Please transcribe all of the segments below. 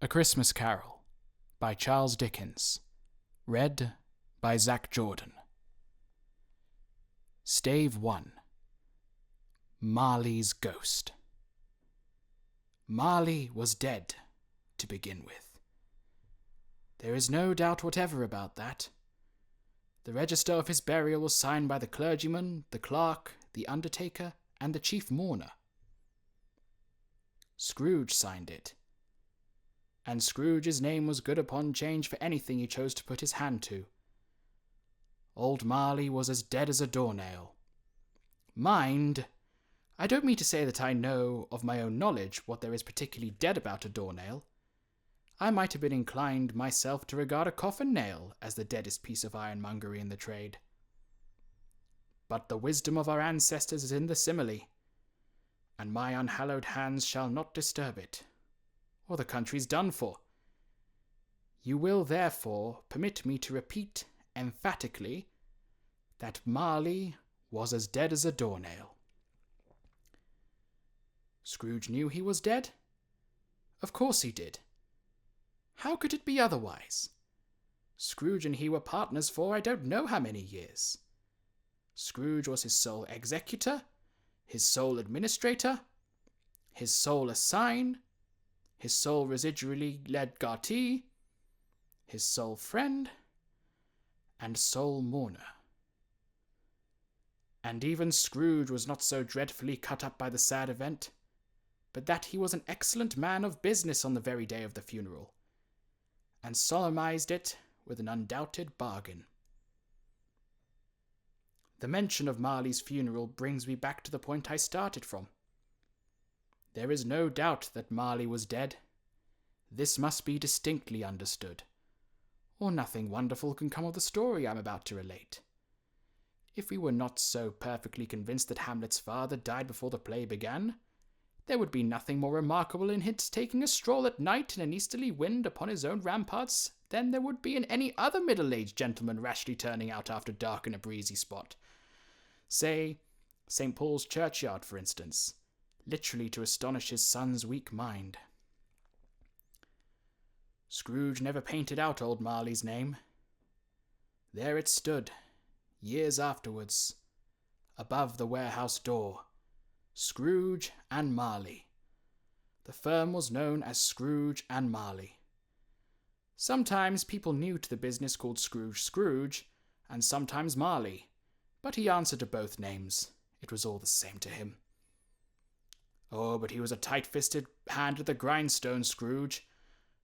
A Christmas Carol by Charles Dickens. Read by Zach Jordan. Stave One. Marley's Ghost. Marley was dead, to begin with. There is no doubt whatever about that. The register of his burial was signed by the clergyman, the clerk, the undertaker, and the chief mourner. Scrooge signed it, and Scrooge's name was good upon change for anything he chose to put his hand to. Old Marley was as dead as a doornail. Mind, I don't mean to say that I know of my own knowledge what there is particularly dead about a doornail. I might have been inclined myself to regard a coffin nail as the deadest piece of ironmongery in the trade. But the wisdom of our ancestors is in the simile, and my unhallowed hands shall not disturb it, or the country's done for. You will therefore permit me to repeat emphatically that Marley was as dead as a doornail. Scrooge knew he was dead? Of course he did. How could it be otherwise? Scrooge and he were partners for I don't know how many years. Scrooge was his sole executor, his sole administrator, his sole assign, his sole residually legatee, his sole friend, and sole mourner. And even Scrooge was not so dreadfully cut up by the sad event, but that he was an excellent man of business on the very day of the funeral, and solemnized it with an undoubted bargain. The mention of Marley's funeral brings me back to the point I started from. There is no doubt that Marley was dead. This must be distinctly understood, or nothing wonderful can come of the story I am about to relate. If we were not so perfectly convinced that Hamlet's father died before the play began, there would be nothing more remarkable in his taking a stroll at night in an easterly wind upon his own ramparts than there would be in any other middle-aged gentleman rashly turning out after dark in a breezy spot. Say, St. Paul's churchyard, for instance, literally to astonish his son's weak mind. Scrooge never painted out old Marley's name. There it stood, years afterwards, above the warehouse door, Scrooge and Marley. The firm was known as Scrooge and Marley. Sometimes people new to the business called Scrooge, and sometimes Marley, but he answered to both names. It was all the same to him. Oh, but he was a tight-fisted hand at the grindstone, Scrooge.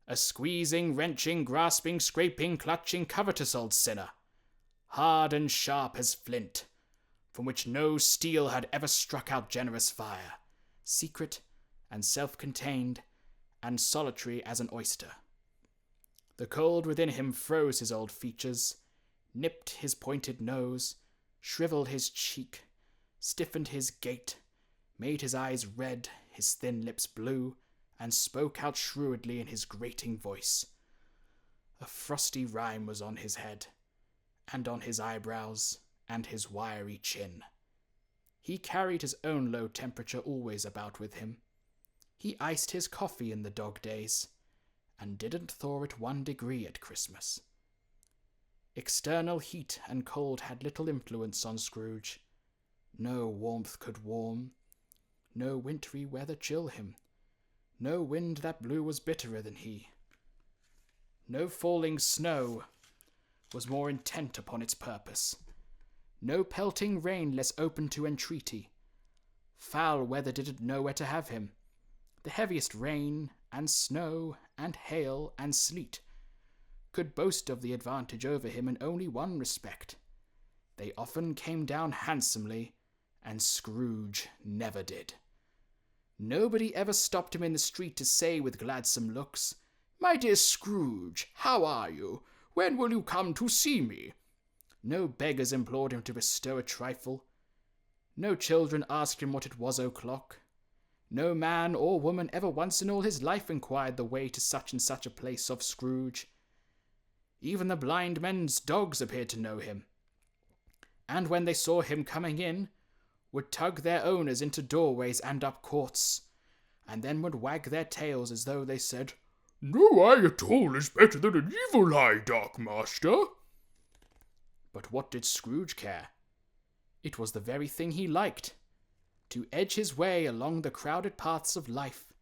A squeezing, wrenching, grasping, scraping, clutching, covetous old sinner, hard and sharp as flint, from which no steel had ever struck out generous fire, secret and self-contained, and solitary as an oyster. The cold within him froze his old features, nipped his pointed nose, shriveled his cheek, stiffened his gait, made his eyes red, his thin lips blue, and spoke out shrewdly in his grating voice. A frosty rime was on his head, and on his eyebrows, and his wiry chin. He carried his own low temperature always about with him. He iced his coffee in the dog days, and didn't thaw it 1 degree at Christmas. External heat and cold had little influence on Scrooge. No warmth could warm, no wintry weather chill him, no wind that blew was bitterer than he. No falling snow was more intent upon its purpose, no pelting rain less open to entreaty. Foul weather didn't know where to have him. The heaviest rain, and snow, and hail, and sleet could boast of the advantage over him in only one respect. They often came down handsomely, and Scrooge never did. Nobody ever stopped him in the street to say with gladsome looks, "My dear Scrooge, how are you? When will you come to see me?" No beggars implored him to bestow a trifle. No children asked him what it was o'clock. No man or woman ever once in all his life inquired the way to such and such a place of Scrooge. Even the blind men's dogs appeared to know him, and when they saw him coming in, would tug their owners into doorways and up courts, and then would wag their tails as though they said, "No eye at all is better than an evil eye, Dark Master." But what did Scrooge care? It was the very thing he liked. To edge his way along the crowded paths of life,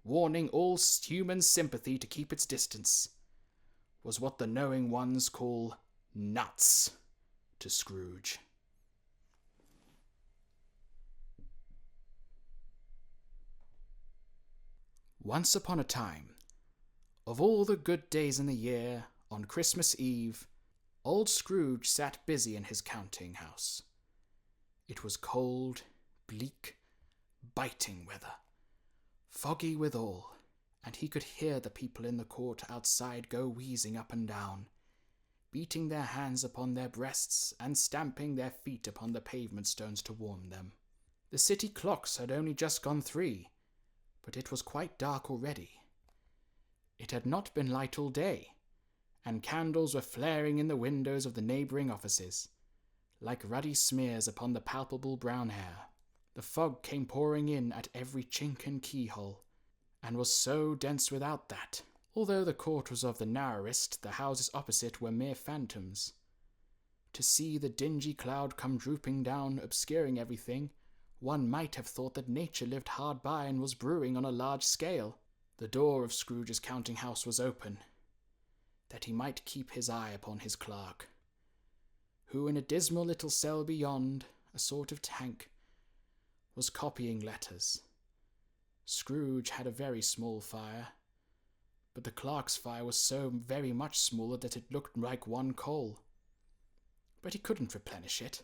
warning all human sympathy to keep its distance, was what the knowing ones call nuts to Scrooge. Once upon a time, of all the good days in the year, on Christmas Eve, old Scrooge sat busy in his counting house. It was cold, bleak, biting weather, foggy withal, and he could hear the people in the court outside go wheezing up and down, beating their hands upon their breasts and stamping their feet upon the pavement stones to warm them. The city clocks had only just gone 3, but it was quite dark already. It had not been light all day, and candles were flaring in the windows of the neighbouring offices, like ruddy smears upon the palpable brown hair. The fog came pouring in at every chink and keyhole, and was so dense without that, although the court was of the narrowest, the houses opposite were mere phantoms. To see the dingy cloud come drooping down, obscuring everything, one might have thought that nature lived hard by and was brewing on a large scale. The door of Scrooge's counting-house was open, that he might keep his eye upon his clerk, who in a dismal little cell beyond, a sort of tank, was copying letters. Scrooge had a very small fire, but the clerk's fire was so very much smaller that it looked like one coal. But he couldn't replenish it,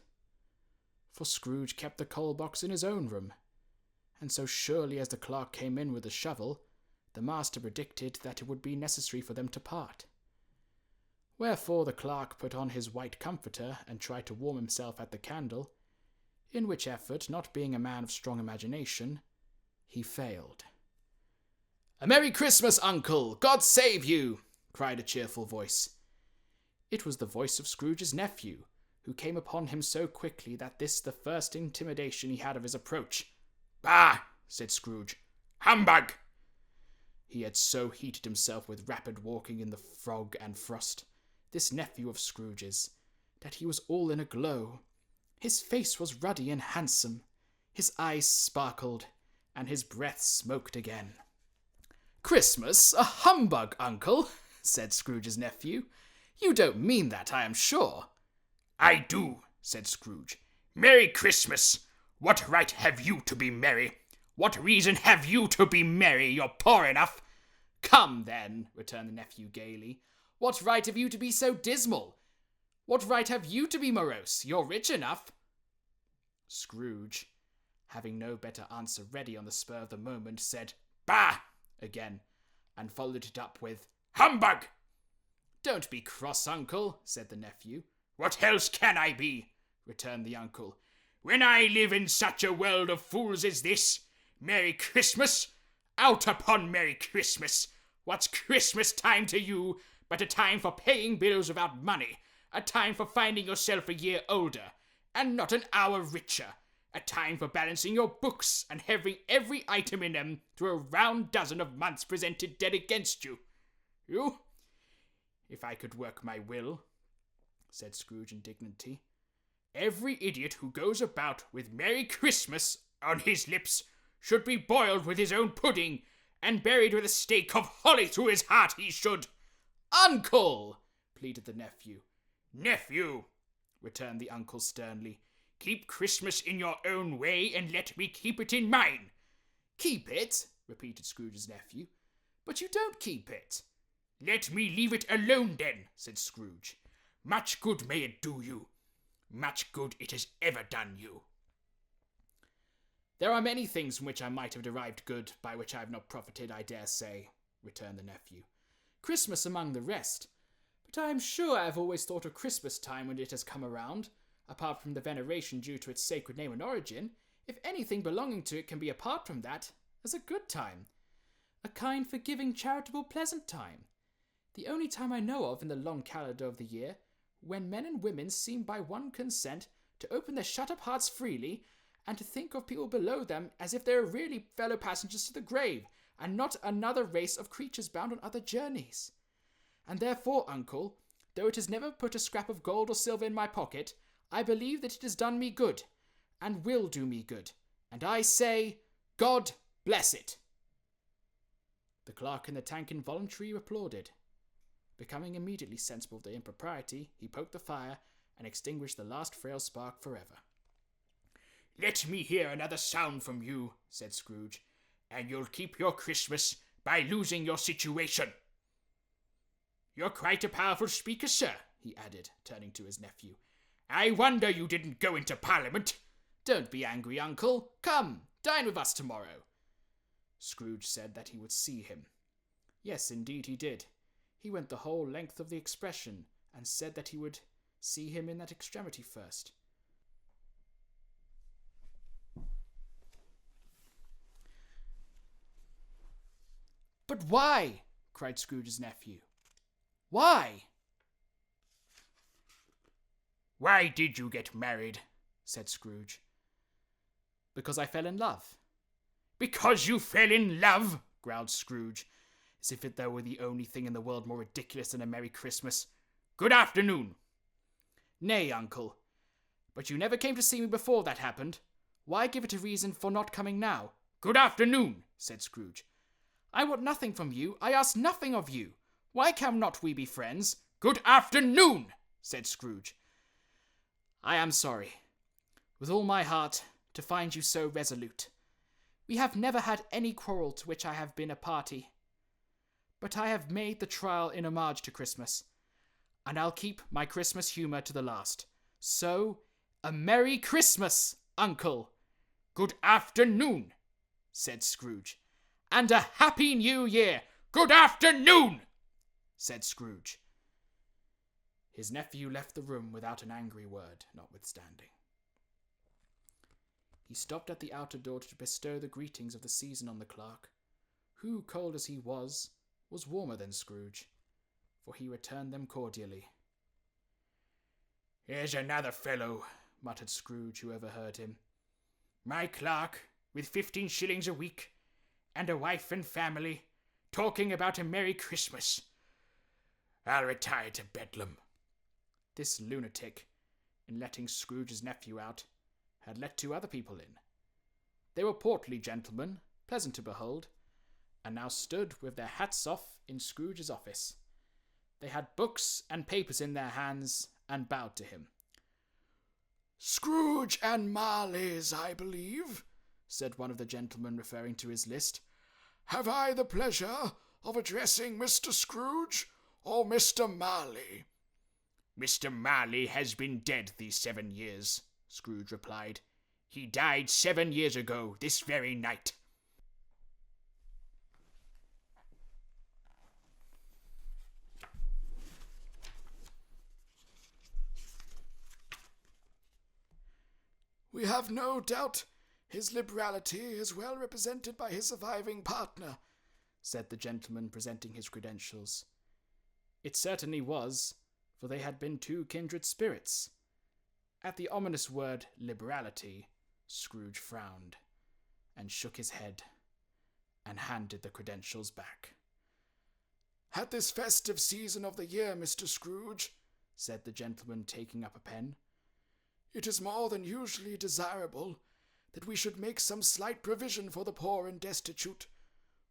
for Scrooge kept the coal box in his own room, and so surely as the clerk came in with a shovel, the master predicted that it would be necessary for them to part. Wherefore the clerk put on his white comforter and tried to warm himself at the candle, in which effort, not being a man of strong imagination, he failed. "A Merry Christmas, Uncle! God save you!" cried a cheerful voice. It was the voice of Scrooge's nephew, who came upon him so quickly that this the first intimidation he had of his approach. "Bah!" said Scrooge. "Humbug!" He had so heated himself with rapid walking in the fog and frost, this nephew of Scrooge's, that he was all in a glow. His face was ruddy and handsome, his eyes sparkled, and his breath smoked again. "Christmas? A humbug, Uncle!" said Scrooge's nephew. "You don't mean that, I am sure." "I do," said Scrooge. "Merry Christmas! What right have you to be merry? What reason have you to be merry? You're poor enough." "Come, then," returned the nephew gaily. "What right have you to be so dismal? What right have you to be morose? You're rich enough." Scrooge, having no better answer ready on the spur of the moment, said, "Bah!" again, and followed it up with, "Humbug!" "Don't be cross, Uncle," said the nephew. "What else can I be?" returned the uncle. "When I live in such a world of fools as this? Merry Christmas! Out upon Merry Christmas! What's Christmas time to you but a time for paying bills without money, a time for finding yourself a year older, and not an hour richer, a time for balancing your books and having every item in them to a round dozen of months presented dead against you? You? If I could work my will," said Scrooge indignantly, "every idiot who goes about with Merry Christmas on his lips should be boiled with his own pudding and buried with a stake of holly through his heart, he should." "Uncle!" pleaded the nephew. "Nephew," returned the uncle sternly, "keep Christmas in your own way and let me keep it in mine." "Keep it?" repeated Scrooge's nephew. "But you don't keep it." "Let me leave it alone then," said Scrooge. "Much good may it do you. Much good it has ever done you." "There are many things from which I might have derived good, by which I have not profited, I dare say," returned the nephew. "Christmas among the rest. But I am sure I have always thought of Christmas time when it has come around, apart from the veneration due to its sacred name and origin, if anything belonging to it can be apart from that, as a good time. A kind, forgiving, charitable, pleasant time. The only time I know of in the long calendar of the year, when men and women seem by one consent to open their shut-up hearts freely, and to think of people below them as if they were really fellow passengers to the grave, and not another race of creatures bound on other journeys. And therefore, uncle, though it has never put a scrap of gold or silver in my pocket, I believe that it has done me good, and will do me good, and I say, God bless it." The clerk in the tank involuntarily applauded. Becoming immediately sensible of the impropriety, he poked the fire and extinguished the last frail spark forever. "Let me hear another sound from you," said Scrooge, "and you'll keep your Christmas by losing your situation. You're quite a powerful speaker, sir," he added, turning to his nephew. "I wonder you didn't go into Parliament." "Don't be angry, uncle. Come, dine with us tomorrow." Scrooge said that he would see him. Yes, indeed he did. He went the whole length of the expression, and said that he would see him in that extremity first. "But why?" cried Scrooge's nephew. "Why?" "Why did you get married?" said Scrooge. "Because I fell in love." "Because you fell in love?" growled Scrooge, as if there were the only thing in the world more ridiculous than a Merry Christmas. "Good afternoon." "Nay, uncle, but you never came to see me before that happened. Why give it a reason for not coming now?" "Good afternoon," said Scrooge. "I want nothing from you. I ask nothing of you. Why cannot we be friends?" "Good afternoon," said Scrooge. "I am sorry, with all my heart, to find you so resolute. We have never had any quarrel to which I have been a party. But I have made the trial in homage to Christmas, and I'll keep my Christmas humour to the last. So, a Merry Christmas, uncle." "Good afternoon," said Scrooge. "And a Happy New Year." "Good afternoon," said Scrooge. His nephew left the room without an angry word, notwithstanding. He stopped at the outer door to bestow the greetings of the season on the clerk, who, cold as he was warmer than Scrooge, for he returned them cordially. "Here's another fellow," muttered Scrooge, who overheard him. "My clerk, with 15 shillings a week, and a wife and family, talking about a Merry Christmas. I'll retire to Bedlam." This lunatic, in letting Scrooge's nephew out, had let 2 other people in. They were portly gentlemen, pleasant to behold, and now stood with their hats off in Scrooge's office. They had books and papers in their hands, and bowed to him. "Scrooge and Marley's, I believe," said one of the gentlemen, referring to his list. "Have I the pleasure of addressing Mr. Scrooge or Mr. Marley?" "Mr. Marley has been dead these 7 years," Scrooge replied. "He died 7 years ago, this very night." "We have no doubt his liberality is well represented by his surviving partner," said the gentleman, presenting his credentials. It certainly was, for they had been 2 kindred spirits. At the ominous word liberality, Scrooge frowned, and shook his head, and handed the credentials back. "At this festive season of the year, Mr. Scrooge," said the gentleman, taking up a pen, "it is more than usually desirable that we should make some slight provision for the poor and destitute,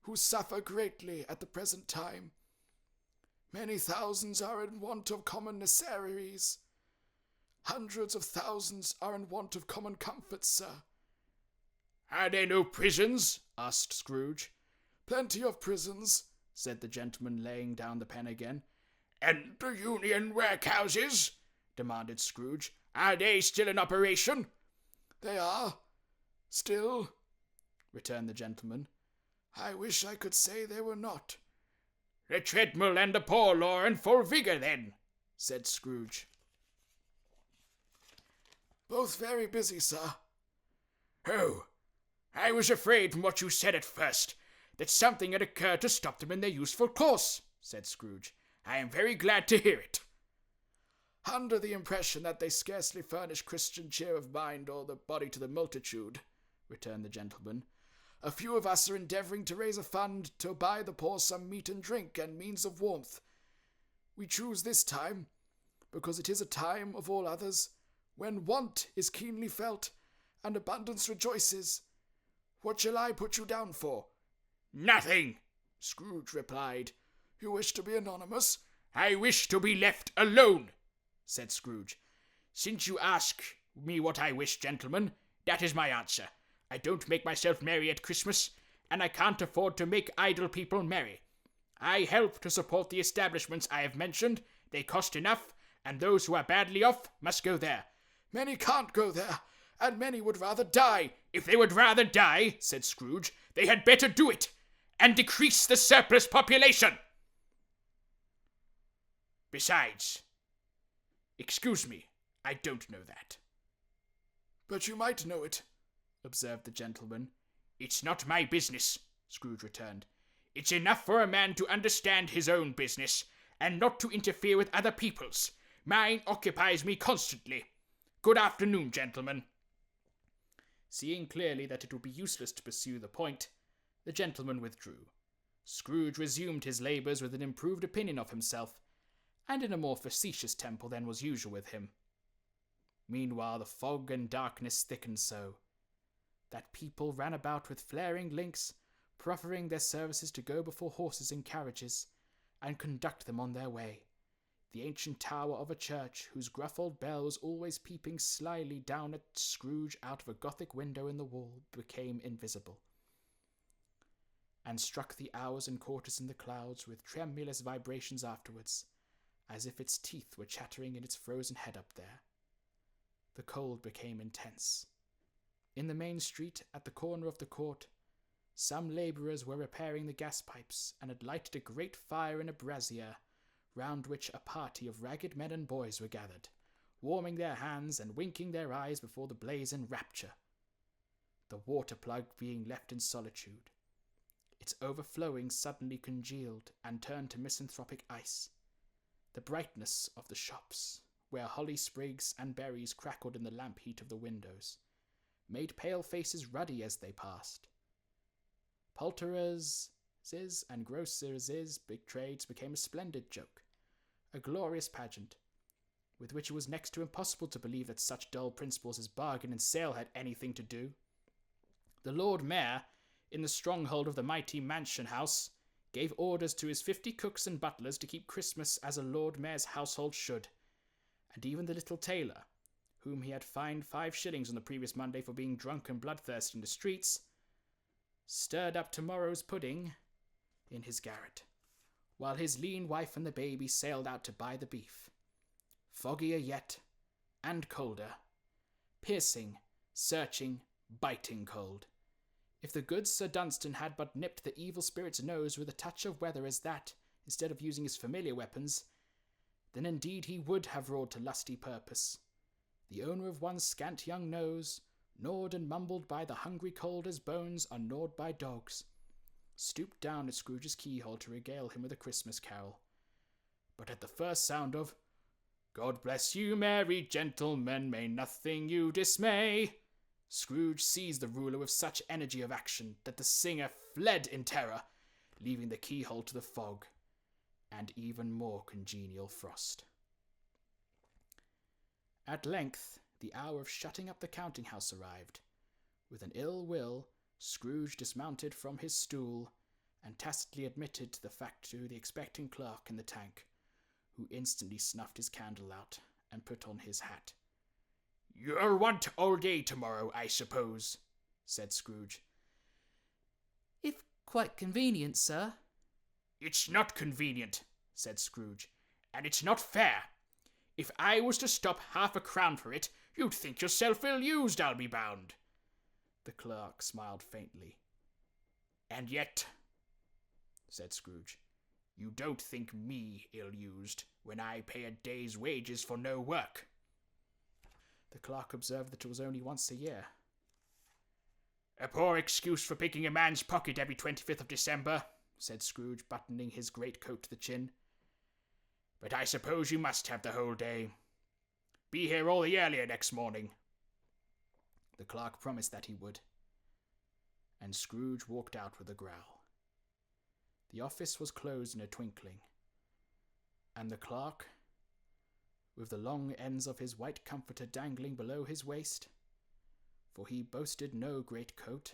who suffer greatly at the present time. Many thousands are in want of common necessaries. Hundreds of thousands are in want of common comforts, sir." "Are there no prisons?" asked Scrooge. "Plenty of prisons," said the gentleman, laying down the pen again. "And the Union workhouses?" demanded Scrooge. "Are they still in operation?" "They are. Still," returned the gentleman. "I wish I could say they were not." "The treadmill and the poor law in full vigour, then?" said Scrooge. "Both very busy, sir." "Oh, I was afraid from what you said at first that something had occurred to stop them in their useful course," said Scrooge. "I am very glad to hear it." "Under the impression that they scarcely furnish Christian cheer of mind or the body to the multitude," returned the gentleman, A few of us are endeavouring to raise a fund to buy the poor some meat and drink and means of warmth. We choose this time, because it is a time of all others, when want is keenly felt, and abundance rejoices. What shall I put you down for?" "Nothing," Scrooge replied. "You wish to be anonymous?" "I wish to be left alone," said Scrooge. "Since you ask me what I wish, gentlemen, that is my answer. I don't make myself merry at Christmas, and I can't afford to make idle people merry. I help to support the establishments I have mentioned. They cost enough, and those who are badly off must go there." "Many can't go there, and many would rather die." "If they would rather die," said Scrooge, "they had better do it, and decrease the surplus population. Besides, excuse me, I don't know that." "But you might know it," observed the gentleman. "It's not my business," Scrooge returned. "It's enough for a man to understand his own business, and not to interfere with other people's. Mine occupies me constantly. Good afternoon, gentlemen." Seeing clearly that it would be useless to pursue the point, the gentleman withdrew. Scrooge resumed his labours with an improved opinion of himself, and in a more facetious temper than was usual with him. Meanwhile the fog and darkness thickened so that people ran about with flaring links, proffering their services to go before horses and carriages, and conduct them on their way. The ancient tower of a church, whose gruff old bell was always peeping slyly down at Scrooge out of a Gothic window in the wall, became invisible, and struck the hours and quarters in the clouds with tremulous vibrations afterwards, as if its teeth were chattering in its frozen head up there. The cold became intense. In the main street, at the corner of the court, some labourers were repairing the gas pipes, and had lighted a great fire in a brazier, round which a party of ragged men and boys were gathered, warming their hands and winking their eyes before the blaze in rapture. The water plug being left in solitude, its overflowing suddenly congealed and turned to misanthropic ice. The brightness of the shops, where holly sprigs and berries crackled in the lamp heat of the windows, made pale faces ruddy as they passed. Poulterers' and grocers' big trades became a splendid joke, a glorious pageant, with which it was next to impossible to believe that such dull principles as bargain and sale had anything to do. The Lord Mayor, in the stronghold of the mighty mansion house, gave orders to his 50 cooks and butlers to keep Christmas as a Lord Mayor's household should, and even the little tailor, whom he had fined 5 shillings on the previous Monday for being drunk and bloodthirsty in the streets, stirred up tomorrow's pudding in his garret, while his lean wife and the baby sailed out to buy the beef. Foggier yet, and colder, piercing, searching, biting cold. If the good Sir Dunstan had but nipped the evil spirit's nose with a touch of weather as that, instead of using his familiar weapons, then indeed he would have roared to lusty purpose. The owner of one scant young nose, gnawed and mumbled by the hungry cold as bones are gnawed by dogs, stooped down at Scrooge's keyhole to regale him with a Christmas carol. But at the first sound of "God bless you, merry gentlemen, may nothing you dismay," Scrooge seized the ruler with such energy of action that the singer fled in terror, leaving the keyhole to the fog and even more congenial frost. At length, the hour of shutting up the counting-house arrived. With an ill will, Scrooge dismounted from his stool and tacitly admitted the fact to the expecting clerk in the tank, who instantly snuffed his candle out and put on his hat. "You'll want all day tomorrow, I suppose," said Scrooge. "If quite convenient, sir." "It's not convenient," said Scrooge, "and it's not fair. If I was to stop 1/2 a crown for it, you'd think yourself ill-used, I'll be bound." The clerk smiled faintly. "And yet," said Scrooge, "you don't think me ill-used when I pay a day's wages for no work." The clerk observed that it was only once a year. "A poor excuse for picking a man's pocket every 25th of December," said Scrooge, buttoning his greatcoat to the chin. "But I suppose you must have the whole day. Be here all the earlier next morning." The clerk promised that he would. and Scrooge walked out with a growl. The office was closed in a twinkling, and the clerk, with the long ends of his white comforter dangling below his waist, for he boasted no great coat,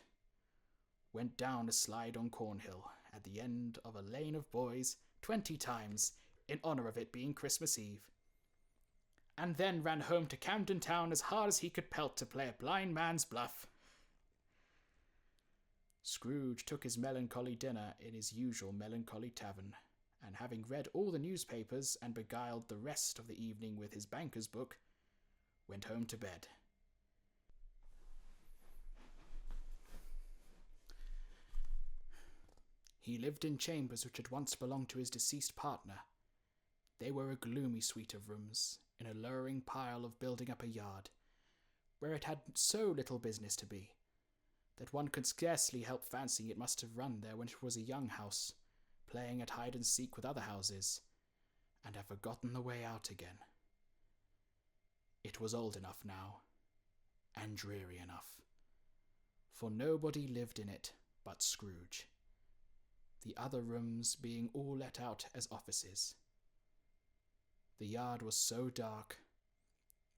went down a slide on Cornhill at the end of a lane of boys 20 times in honour of it being Christmas Eve, and then ran home to Camden Town as hard as he could pelt to play a blind man's bluff. Scrooge took his melancholy dinner in his usual melancholy tavern, and having read all the newspapers and beguiled the rest of the evening with his banker's book, went home to bed. He lived in chambers which had once belonged to his deceased partner. They were a gloomy suite of rooms, in a lowering pile of building up a yard, where it had so little business to be, that one could scarcely help fancying it must have run there when it was a young house, playing at hide-and-seek with other houses, and have forgotten the way out again. It was old enough now, and dreary enough, for nobody lived in it but Scrooge, the other rooms being all let out as offices. The yard was so dark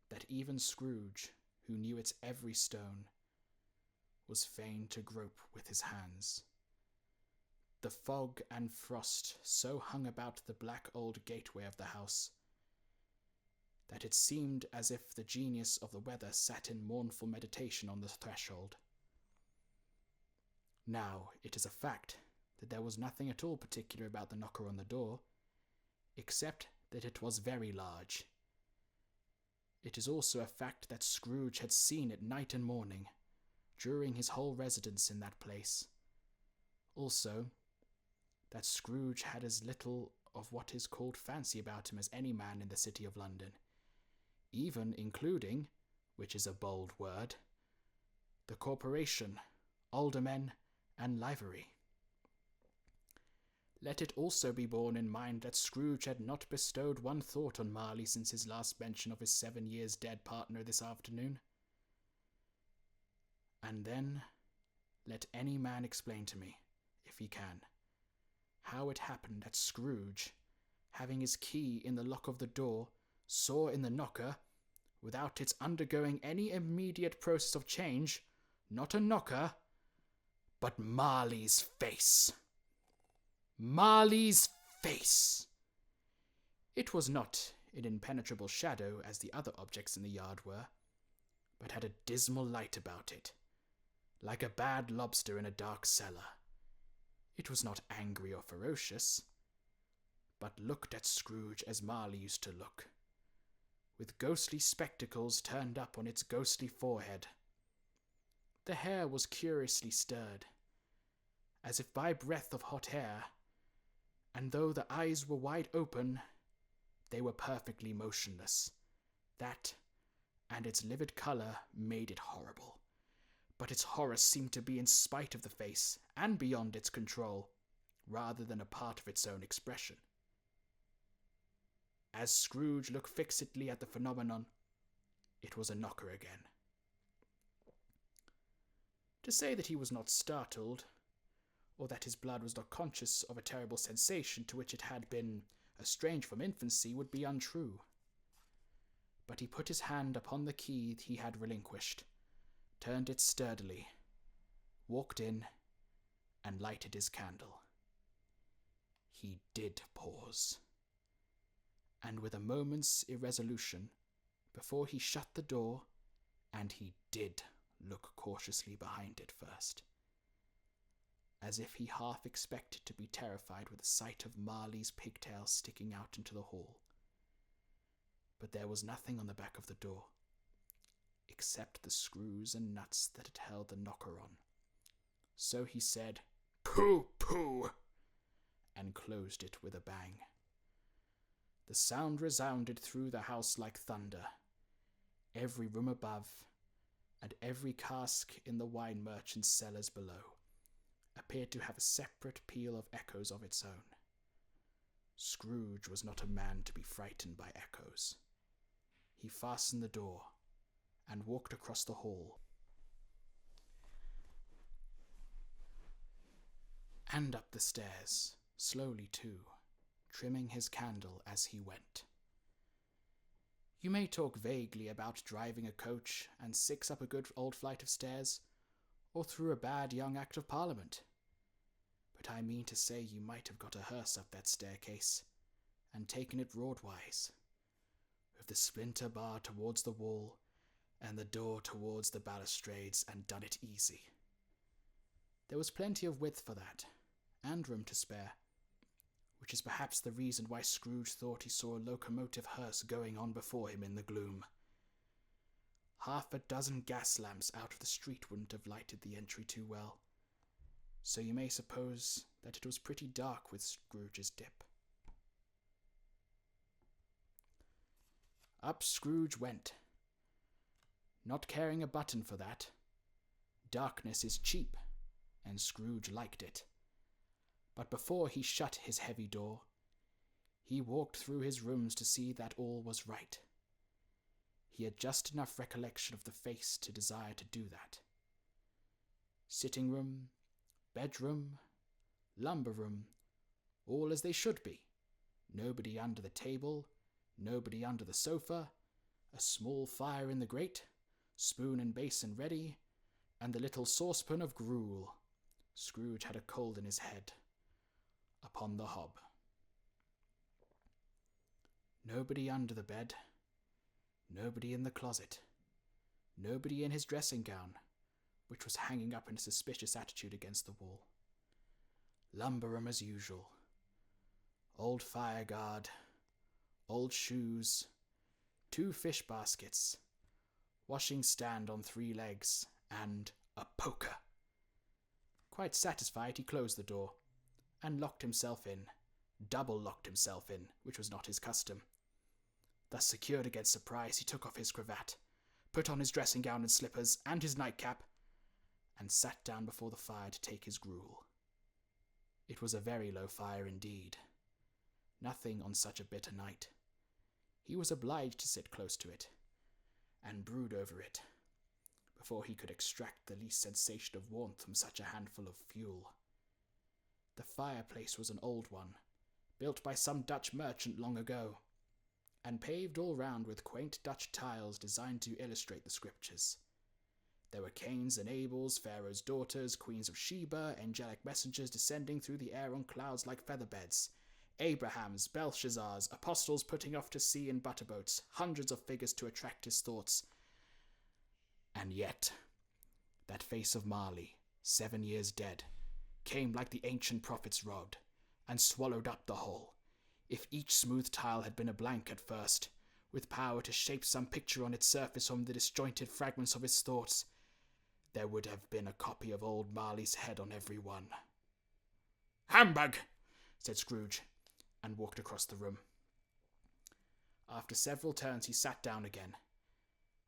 that even Scrooge, who knew its every stone, was fain to grope with his hands. The fog and frost so hung about the black old gateway of the house that it seemed as if the genius of the weather sat in mournful meditation on the threshold. Now, it is a fact that there was nothing at all particular about the knocker on the door, except that it was very large. It is also a fact that Scrooge had seen it night and morning, during his whole residence in that place. Also, that Scrooge had as little of what is called fancy about him as any man in the city of London, even including, which is a bold word, the corporation, aldermen, and livery. Let it also be borne in mind that Scrooge had not bestowed one thought on Marley since his last mention of his 7 years dead partner this afternoon. And then, let any man explain to me, if he can, how it happened that Scrooge, having his key in the lock of the door, saw in the knocker, without its undergoing any immediate process of change, not a knocker, but Marley's face. Marley's face! It was not in impenetrable shadow as the other objects in the yard were, but had a dismal light about it, like a bad lobster in a dark cellar. It was not angry or ferocious, but looked at Scrooge as Marley used to look, with ghostly spectacles turned up on its ghostly forehead. The hair was curiously stirred, as if by breath of hot air, and though the eyes were wide open, they were perfectly motionless. That, and its livid colour, made it horrible. But its horror seemed to be in spite of the face, and beyond its control, rather than a part of its own expression. As Scrooge looked fixedly at the phenomenon, it was a knocker again. To say that he was not startled, or that his blood was not conscious of a terrible sensation to which it had been estranged from infancy, would be untrue. But he put his hand upon the key he had relinquished, turned it sturdily, walked in, and lighted his candle. He did pause, and with a moment's irresolution, before he shut the door, and he did look cautiously behind it first, as if he half expected to be terrified with the sight of Marley's pigtails sticking out into the hall. But there was nothing on the back of the door, except the screws and nuts that it held the knocker on. So he said, "Pooh, pooh," and closed it with a bang. The sound resounded through the house like thunder. Every room above, and every cask in the wine merchant's cellars below, appeared to have a separate peal of echoes of its own. Scrooge was not a man to be frightened by echoes. He fastened the door, and walked across the hall. and up the stairs, slowly too, trimming his candle as he went. You may talk vaguely about driving a coach and six up a good old flight of stairs, or through a bad young Act of Parliament. But I mean to say you might have got a hearse up that staircase, and taken it broadwise, with the splinter bar towards the wall, and the door towards the balustrades, and done it easy. There was plenty of width for that, and room to spare, which is perhaps the reason why Scrooge thought he saw a locomotive hearse going on before him in the gloom. Half a dozen gas lamps out of the street wouldn't have lighted the entry too well, so you may suppose that it was pretty dark with Scrooge's dip. Up Scrooge went, not caring a button for that. Darkness is cheap, and Scrooge liked it. But before he shut his heavy door, he walked through his rooms to see that all was right. He had just enough recollection of the face to desire to do that. Sitting room, bedroom, lumber room, all as they should be. Nobody under the table, nobody under the sofa, a small fire in the grate, spoon and basin ready, and the little saucepan of gruel. Scrooge had a cold in his head, upon the hob. Nobody under the bed, nobody in the closet, nobody in his dressing gown, which was hanging up in a suspicious attitude against the wall. Lumber room as usual. Old fire guard, old shoes, 2 fish baskets, washing stand on 3 legs, and a poker. Quite satisfied, he closed the door, and locked himself in, double-locked himself in, which was not his custom. Thus secured against surprise, he took off his cravat, put on his dressing gown and slippers, and his nightcap, and sat down before the fire to take his gruel. It was a very low fire indeed. Nothing on such a bitter night. He was obliged to sit close to it, and brood over it, before he could extract the least sensation of warmth from such a handful of fuel. The fireplace was an old one, built by some Dutch merchant long ago, and paved all round with quaint Dutch tiles designed to illustrate the scriptures. There were Cains and Abels, Pharaoh's daughters, queens of Sheba, angelic messengers descending through the air on clouds like feather-beds, Abrahams, Belshazzars, apostles putting off to sea in butterboats, hundreds of figures to attract his thoughts. And yet, that face of Marley, 7 years dead, came like the ancient prophet's rod, and swallowed up the whole. If each smooth tile had been a blank at first, with power to shape some picture on its surface from the disjointed fragments of his thoughts, there would have been a copy of old Marley's head on every one. "Humbug!" said Scrooge, and walked across the room. After several turns he sat down again.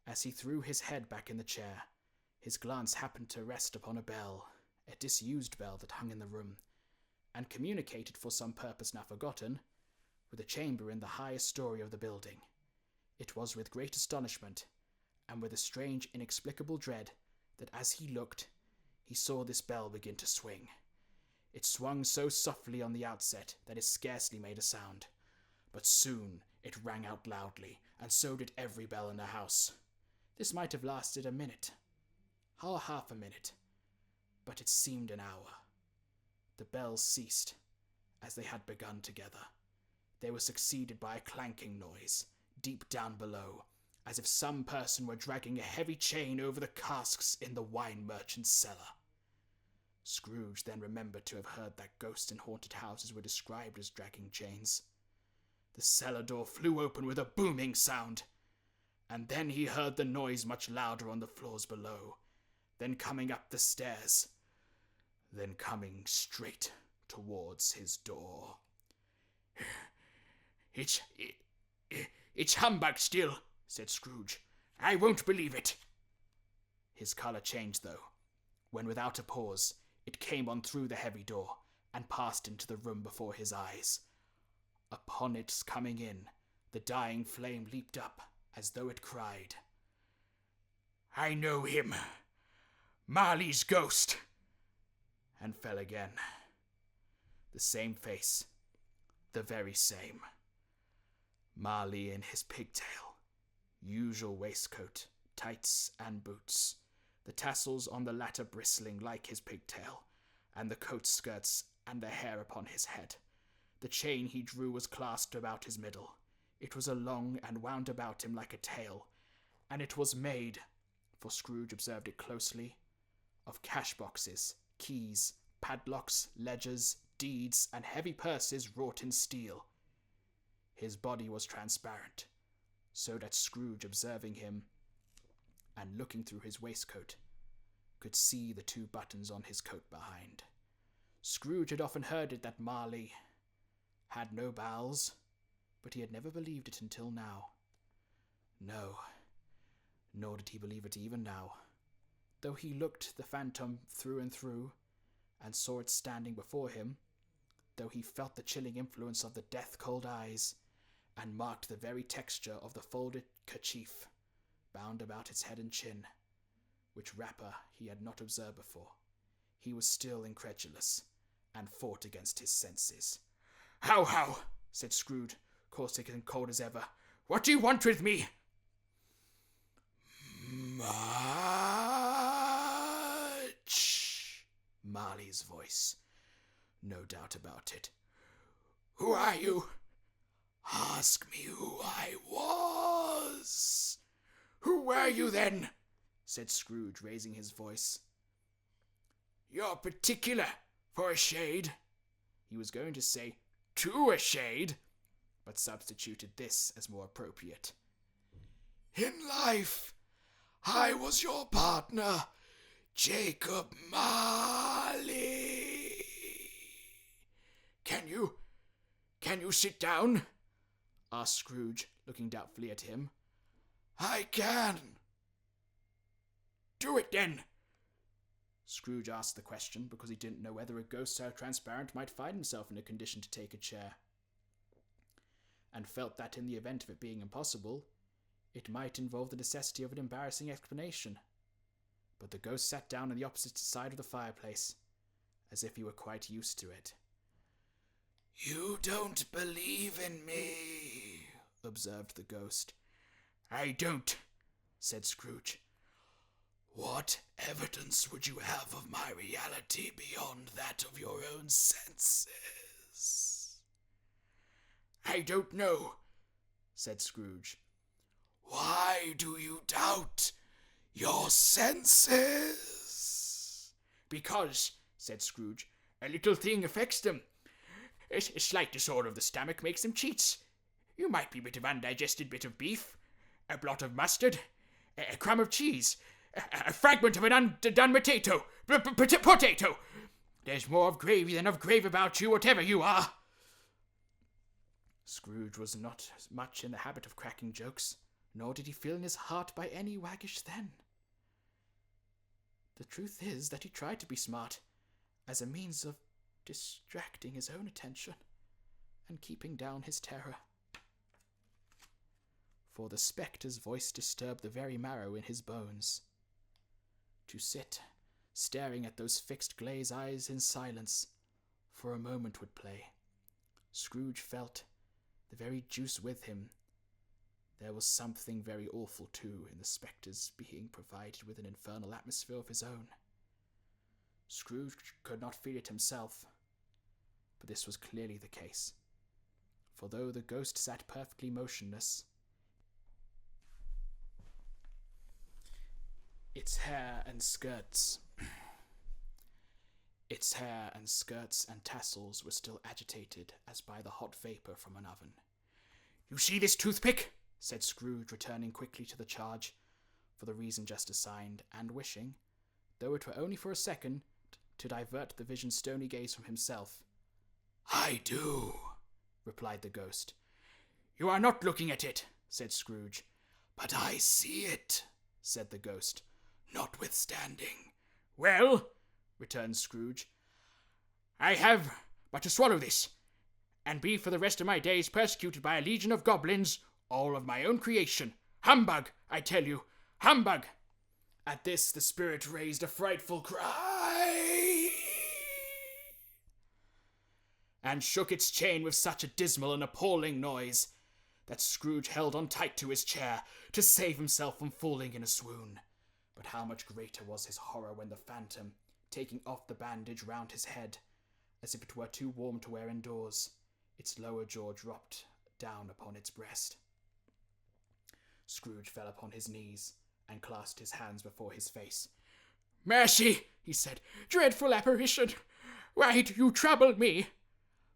As he threw his head back in the chair, his glance happened to rest upon a bell, a disused bell that hung in the room, and communicated for some purpose now forgotten, with a chamber in the highest story of the building. It was with great astonishment, and with a strange inexplicable dread, that as he looked, he saw this bell begin to swing. It swung so softly on the outset that it scarcely made a sound, but soon it rang out loudly, and so did every bell in the house. This might have lasted a minute, or half a minute, but it seemed an hour. The bells ceased, as they had begun together. They were succeeded by a clanking noise, deep down below, as if some person were dragging a heavy chain over the casks in the wine merchant's cellar. Scrooge then remembered to have heard that ghosts in haunted houses were described as dragging chains. The cellar door flew open with a booming sound, and then he heard the noise much louder on the floors below, then coming up the stairs, then coming straight towards his door. It's humbug still," said Scrooge. "I won't believe it." His colour changed, though, when without a pause it came on through the heavy door, and passed into the room before his eyes. Upon its coming in, the dying flame leaped up, as though it cried, "I know him, Marley's ghost," and fell again. The same face. The very same. Marley in his pigtail. Usual waistcoat, tights and boots. The tassels on the latter bristling like his pigtail, and the coat skirts and the hair upon his head. The chain he drew was clasped about his middle. It was long and wound about him like a tail, and it was made, for Scrooge observed it closely, of cash boxes, keys, padlocks, ledgers, deeds, and heavy purses wrought in steel. His body was transparent, so that Scrooge, observing him, and looking through his waistcoat, could see the 2 buttons on his coat behind. Scrooge had often heard it that Marley had no bowels, but he had never believed it until now. No, nor did he believe it even now, though he looked the phantom through and through, and saw it standing before him, though he felt the chilling influence of the death-cold eyes, and marked the very texture of the folded kerchief bound about its head and chin, which wrapper he had not observed before. He was still incredulous, and fought against his senses. How, said Scrooge, caustic and cold as ever. What do you want with me? Much. Marley's voice. No doubt about it. Who are you? Ask me who I was. Who were you then? Said Scrooge, raising his voice. You're particular, for a shade. He was going to say, to a shade, but substituted this as more appropriate. In life, I was your partner, Jacob Marley. Can you sit down? Asked Scrooge, looking doubtfully at him. I can. Do it then. Scrooge asked the question because he didn't know whether a ghost so transparent might find himself in a condition to take a chair, and felt that in the event of it being impossible, it might involve the necessity of an embarrassing explanation. But the ghost sat down on the opposite side of the fireplace, as if he were quite used to it. You don't believe in me, observed the ghost. I don't, said Scrooge. What evidence would you have of my reality beyond that of your own senses? I don't know, said Scrooge. Why do you doubt your senses? Because, said Scrooge, a little thing affects them. A slight disorder of the stomach makes them cheats. You might be a bit of undigested bit of beef, a blot of mustard, a crumb of cheese, a fragment of an underdone potato. Potato! There's more of gravy than of grave about you, whatever you are. Scrooge was not much in the habit of cracking jokes, nor did he feel in his heart by any waggish then. The truth is that he tried to be smart, as a means of distracting his own attention and keeping down his terror. For the spectre's voice disturbed the very marrow in his bones. To sit, staring at those fixed glazed eyes in silence, for a moment would play. Scrooge felt the very juice with him. There was something very awful, too, in the spectre's being provided with an infernal atmosphere of his own. Scrooge could not feel it himself, but this was clearly the case. For though the ghost sat perfectly motionless, its hair and skirts and tassels were still agitated as by the hot vapour from an oven. You see this toothpick? Said Scrooge, returning quickly to the charge, for the reason just assigned, and wishing, though it were only for a second, to divert the vision's stony gaze from himself. I do, replied the ghost. You are not looking at it, said Scrooge. But I see it, said the ghost, notwithstanding. Well, returned Scrooge, I have but to swallow this, and be for the rest of my days persecuted by a legion of goblins, all of my own creation. Humbug, I tell you, humbug! At this the spirit raised a frightful cry, and shook its chain with such a dismal and appalling noise that Scrooge held on tight to his chair to save himself from falling in a swoon. But how much greater was his horror when the phantom, taking off the bandage round his head, as if it were too warm to wear indoors, its lower jaw dropped down upon its breast. Scrooge fell upon his knees and clasped his hands before his face. "Mercy," he said, "dreadful apparition, why do you trouble me?"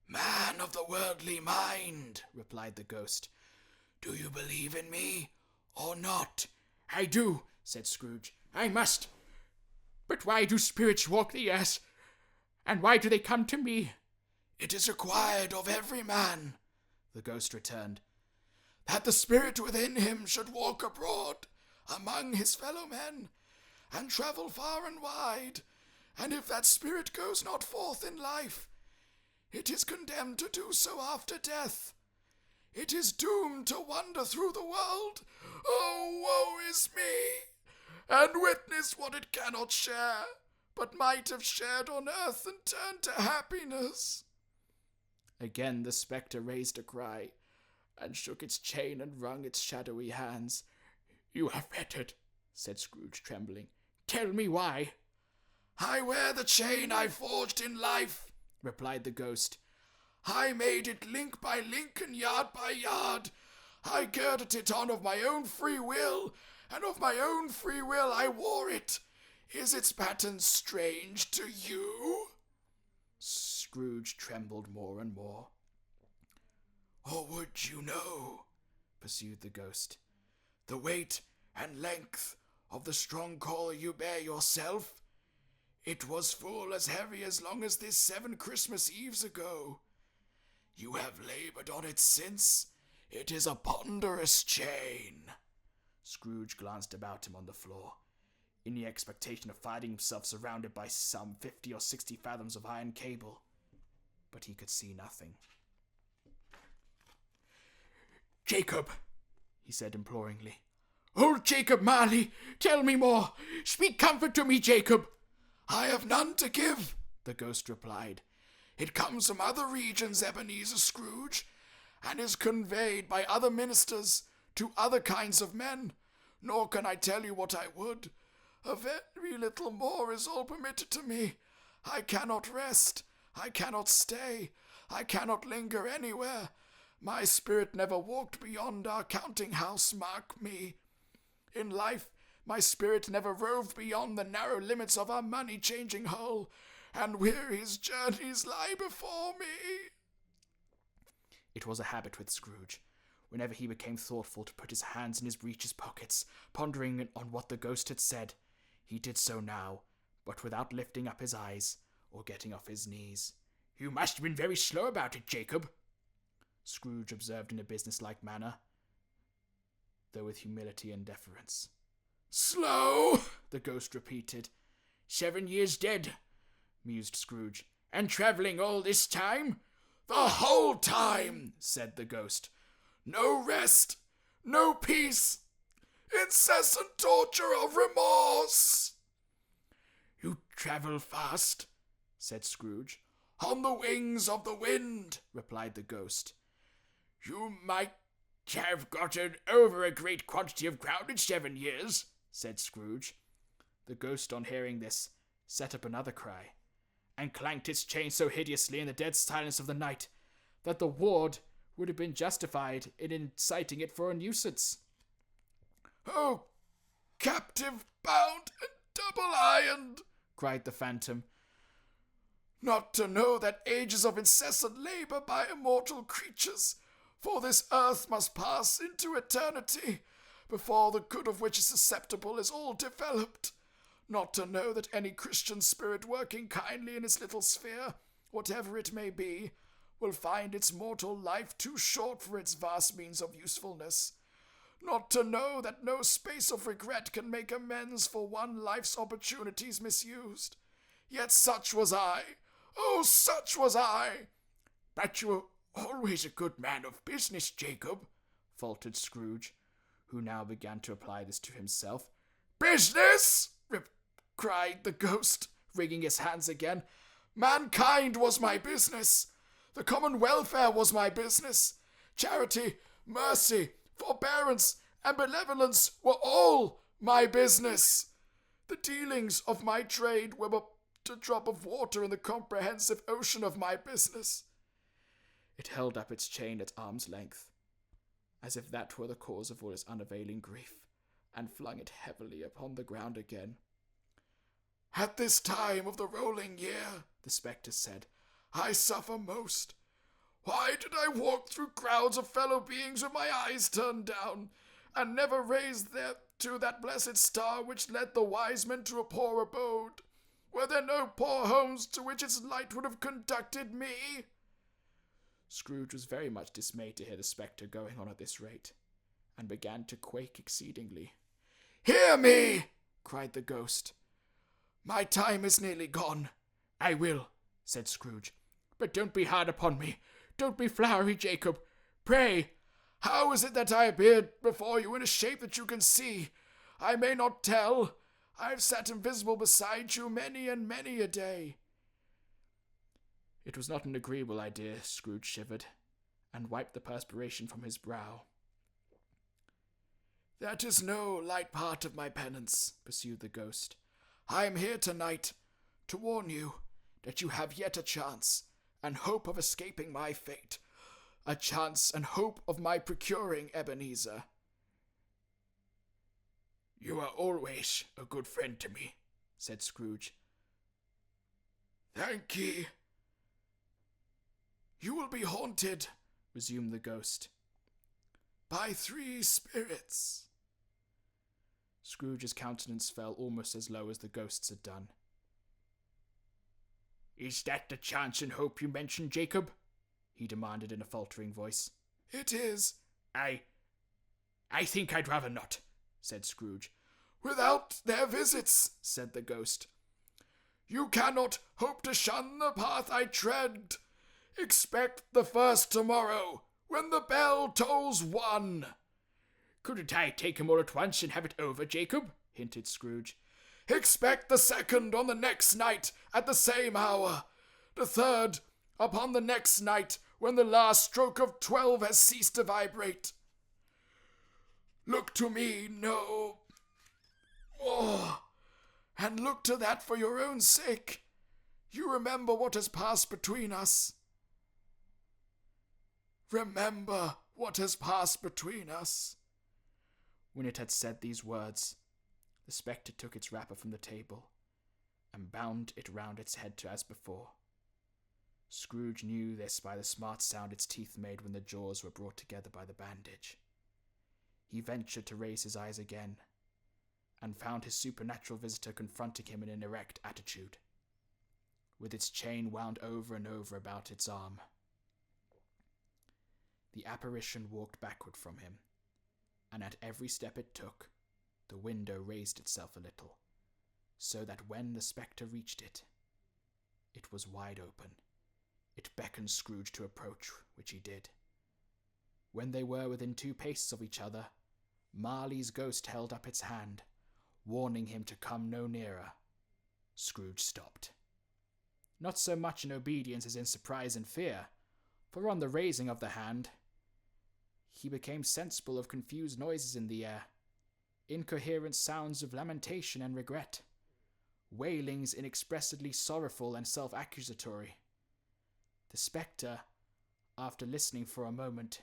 "Man of the worldly mind," replied the ghost, "do you believe in me or not?" "I do," said Scrooge. "I must. But why do spirits walk the earth? And why do they come to me?" "It is required of every man," the ghost returned, "that the spirit within him should walk abroad among his fellow men, and travel far and wide, and if that spirit goes not forth in life, it is condemned to do so after death. It is doomed to wander through the world, oh, woe is me, and witness what it cannot share, but might have shared on earth and turned to happiness." Again the spectre raised a cry, and shook its chain and wrung its shadowy hands. "You are fettered," said Scrooge, trembling. "Tell me why." "I wear the chain I forged in life," replied the ghost. "I made it link by link and yard by yard. I girded it on of my own free will, and of my own free will I wore it. Is its pattern strange to you?" Scrooge trembled more and more. "Or would you know," pursued the ghost, "the weight and length of the strong collar you bear yourself? It was full as heavy as long as this 7 Christmas Eves ago. You have labored on it since. It is a ponderous chain." Scrooge glanced about him on the floor, in the expectation of finding himself surrounded by some 50 or 60 fathoms of iron cable, but he could see nothing. "Jacob," he said imploringly. "Old Jacob Marley, tell me more. Speak comfort to me, Jacob." "I have none to give," the ghost replied. "It comes from other regions, Ebenezer Scrooge, and is conveyed by other ministers to other kinds of men. Nor can I tell you what I would. A very little more is all permitted to me. I cannot rest. I cannot stay. I cannot linger anywhere. My spirit never walked beyond our counting house, mark me. In life, my spirit never roved beyond the narrow limits of our money-changing hole, and weary's journeys lie before me." It was a habit with Scrooge, whenever he became thoughtful, to put his hands in his breeches pockets, pondering on what the ghost had said. He did so now, but without lifting up his eyes or getting off his knees. "You must have been very slow about it, Jacob," Scrooge observed in a business-like manner, though with humility and deference. "Slow?" the ghost repeated. 7 years dead," mused Scrooge. "And travelling all this time?" "The whole time," said the ghost. "No rest, no peace, incessant torture of remorse." "You travel fast?" said Scrooge. "On the wings of the wind," replied the ghost. "You might have gotten over a great quantity of ground in 7 years," said Scrooge. The ghost, on hearing this, set up another cry, and clanked its chain so hideously in the dead silence of the night that the ward would have been justified in inciting it for a nuisance. "Oh, captive bound and double-ironed," cried the phantom, "not to know that ages of incessant labor by immortal creatures for this earth must pass into eternity before the good of which is susceptible is all developed. Not to know that any Christian spirit working kindly in its little sphere, whatever it may be, will find its mortal life too short for its vast means of usefulness. Not to know that no space of regret can make amends for one life's opportunities misused. Yet such was I. Oh, such was I!" "But you were always a good man of business, Jacob," faltered Scrooge, who now began to apply this to himself. "Business!" cried the ghost, wringing his hands again. "Mankind was my business. The common welfare was my business. Charity, mercy, forbearance, and benevolence were all my business. The dealings of my trade were but a drop of water in the comprehensive ocean of my business. It held up its chain at arm's length, as if that were the cause of all its unavailing grief, and flung it heavily upon the ground again. At this time of the rolling year, the spectre said, I suffer most. Why did I walk through crowds of fellow beings with my eyes turned down, and never raise there to that blessed star which led the wise men to a poor abode? Were there no poor homes to which its light would have conducted me? Scrooge was very much dismayed to hear the spectre going on at this rate, and began to quake exceedingly. Hear me! Cried the ghost. My time is nearly gone. I will, said Scrooge. But don't be hard upon me. Don't be flowery, Jacob. Pray, how is it that I appeared before you in a shape that you can see? I may not tell. I have sat invisible beside you many and many a day. It was not an agreeable idea, Scrooge shivered, and wiped the perspiration from his brow. That is no light part of my penance, pursued the ghost. I am here tonight to warn you that you have yet a chance and hope of escaping my fate, a chance and hope of my procuring Ebenezer. You are always a good friend to me, said Scrooge. Thank ye. You will be haunted, resumed the ghost, by 3 spirits. Scrooge's countenance fell almost as low as the ghost's had done. Is that the chance and hope you mentioned, Jacob? He demanded in a faltering voice. It is. I think I'd rather not, said Scrooge. Without their visits, said the ghost, you cannot hope to shun the path I tread. Expect the first tomorrow, when the bell tolls 1. Couldn't I take 'em all at once and have it over, Jacob? Hinted Scrooge. Expect the second on the next night at the same hour. The third upon the next night when the last stroke of 12 has ceased to vibrate. Look to me no more, and look to that for your own sake. You remember what has passed between us. Remember what has passed between us. When it had said these words, the spectre took its wrapper from the table and bound it round its head as before. Scrooge knew this by the smart sound its teeth made when the jaws were brought together by the bandage. He ventured to raise his eyes again, and found his supernatural visitor confronting him in an erect attitude, with its chain wound over and over about its arm. The apparition walked backward from him, and at every step it took, the window raised itself a little, so that when the spectre reached it, it was wide open. It beckoned Scrooge to approach, which he did. When they were within 2 paces of each other, Marley's ghost held up its hand, warning him to come no nearer. Scrooge stopped. Not so much in obedience as in surprise and fear, for on the raising of the hand, he became sensible of confused noises in the air, incoherent sounds of lamentation and regret, wailings inexpressibly sorrowful and self-accusatory. The spectre, after listening for a moment,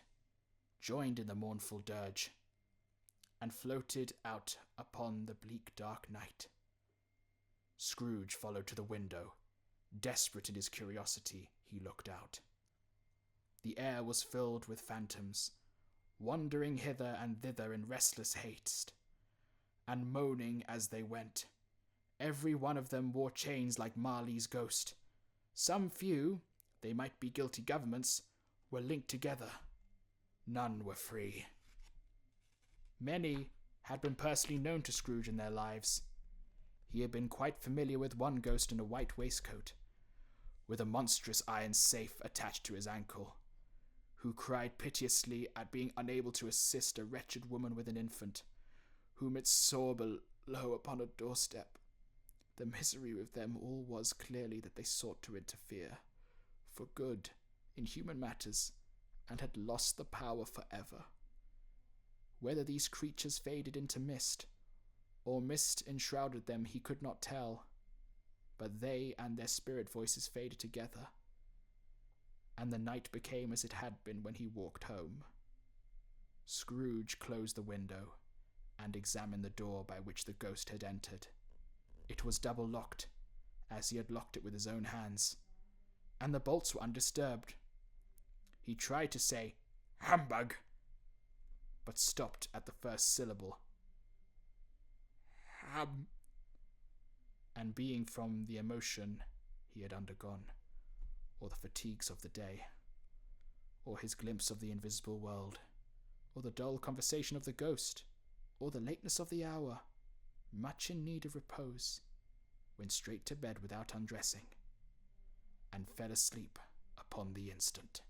joined in the mournful dirge, and floated out upon the bleak dark night. Scrooge followed to the window. Desperate in his curiosity, he looked out. The air was filled with phantoms, wandering hither and thither in restless haste, and moaning as they went. Every one of them wore chains like Marley's ghost. Some few, they might be guilty governments, were linked together. None were free. Many had been personally known to Scrooge in their lives. He had been quite familiar with one ghost in a white waistcoat, with a monstrous iron safe attached to his ankle, who cried piteously at being unable to assist a wretched woman with an infant, whom it saw below upon a doorstep. The misery with them all was clearly that they sought to interfere, for good, in human matters and had lost the power forever. Whether these creatures faded into mist, or mist enshrouded them, he could not tell, but they and their spirit voices faded together, and the night became as it had been when he walked home. Scrooge closed the window and examined the door by which the ghost had entered. It was double locked, as he had locked it with his own hands, and the bolts were undisturbed. He tried to say, "Humbug," but stopped at the first syllable. And being from the emotion he had undergone, or the fatigues of the day, or his glimpse of the invisible world, or the dull conversation of the ghost, or the lateness of the hour, much in need of repose, went straight to bed without undressing, and fell asleep upon the instant.